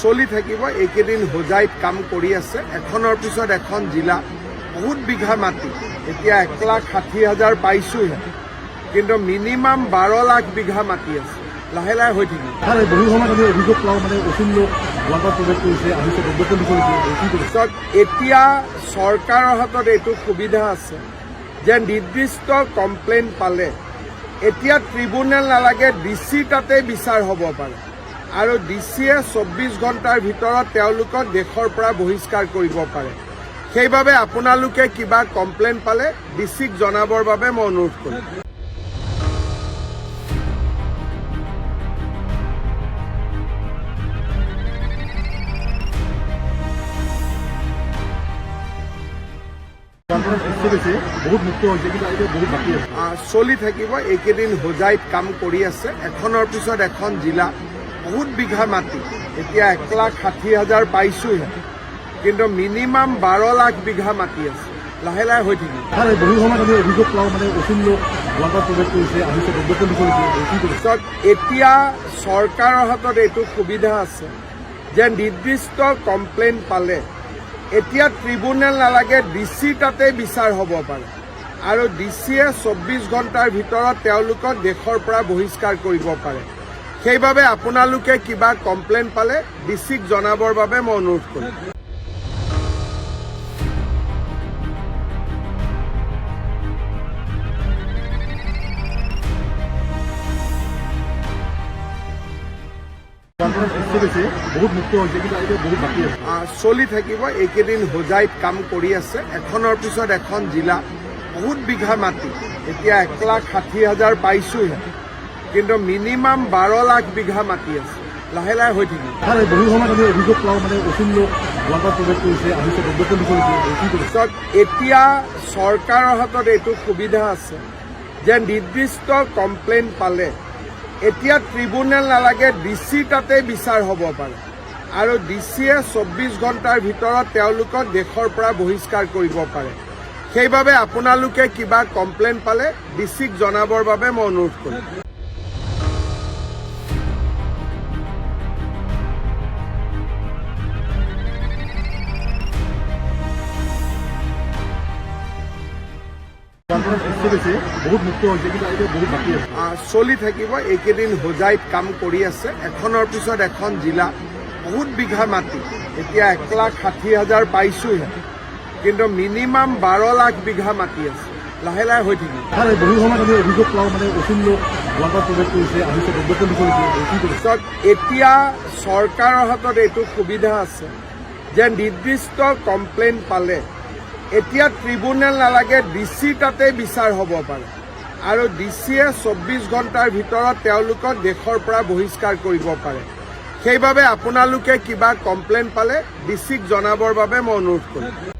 চলি থাকিব। এইকেইদিন হোজাইত কাম কৰি আছে, এখনৰ পিছত এখন জিলা, বহুত বিঘা মাটি। এতিয়া 1,60,000 পাইছোহে, কিন্তু মিনিমাম 12 লাখ বিঘা মাটি আছে। লাহে লাহে হৈ থাকিব। এতিয়া চৰকাৰৰ হাতত এইটো সুবিধা আছে যে নিৰ্দিষ্ট কমপ্লেইন পালে এতিয়া ট্ৰিব্যুনেল নালাগে, ডিচি তাতে বিচাৰ হ'ব পাৰে আৰু ডিচিয়ে 24 ঘণ্টাৰ ভিতৰত তেওঁলোকক দেশৰ পৰা বহিষ্কাৰ কৰিব পাৰে। সেইবাবে আপোনালোকে কিবা কমপ্লেইন পালে ডিচিক জনাবৰ বাবে মই অনুৰোধ কৰিম। চলি থাকিব। এইকেইদিন হোজাইত কাম কৰি আছে, এখনৰ পিছত এখন জিলা, বহুত বিঘা মাটি। এতিয়া 1,60,000 পাইছোহে, কিন্তু মিনিমাম 12 লাখ বিঘা মাটি আছে। লাহে লাহে হৈ থাকিব। এতিয়া চৰকাৰৰ হাতত এইটো সুবিধা আছে যে নিৰ্দিষ্ট কমপ্লেইন পালে এতিয়া ট্ৰিব্যুনেল নালাগে, ডিচি তাতে বিচাৰ হ'ব পাৰে আৰু ডিচিয়ে 24 ঘণ্টাৰ ভিতৰত তেওঁলোকক দেশৰ পৰা বহিষ্কাৰ কৰিব পাৰে। সেইবাবে আপোনালোকে কিবা কমপ্লেইন পালে ডিচিক জনাবৰ বাবে মই অনুৰোধ কৰিম। চলি থাকিব। এইকেইদিন হোজাইত কাম কৰি আছে, এখনৰ পিছত এখন জিলা, বহুত বিঘা মাটি। এতিয়া 1,60,000 পাইছোহে, কিন্তু মিনিমাম 12 লাখ বিঘা মাটি আছে। লাহে লাহে হৈ থাকিব। এতিয়া চৰকাৰৰ হাতত এইটো সুবিধা আছে যে নিৰ্দিষ্ট কমপ্লেইন পালে এতিয়া ট্ৰিব্যুনেল নালাগে, ডিচি তাতে বিচাৰ হ'ব পাৰে আৰু ডিচিয়ে 24 ঘণ্টাৰ ভিতৰত তেওঁলোকক দেশৰ পৰা বহিষ্কাৰ কৰিব পাৰে। সেইবাবে আপোনালোকে কিবা কমপ্লেইন পালে ডিচিক জনাবৰ বাবে মই অনুৰোধ কৰিম। চলি থাকিব। এইকেইদিন হোজাইত কাম কৰি আছে, এখনৰ পিছত এখন জিলা, বহুত বিঘা মাটি। এতিয়া 1,60,000 পাইছোহে, কিন্তু মিনিমাম 12 লাখ বিঘা মাটি আছে। লাহে লাহে হৈ থাকিব। এতিয়া চৰকাৰৰ হাতত এইটো সুবিধা আছে যে নিৰ্দিষ্ট কমপ্লেইন পালে এতিয়া ট্ৰিব্যুনেল নালাগে, ডিচি তাতে বিচাৰ হ'ব পাৰে আৰু ডিচিয়ে 24 ঘণ্টাৰ ভিতৰত তেওঁলোকক দেশৰ পৰা বহিষ্কাৰ কৰিব পাৰে। সেইবাবে আপোনালোকে কিবা কমপ্লেইন পালে ডিচিক জনাবৰ বাবে মই অনুৰোধ কৰিম।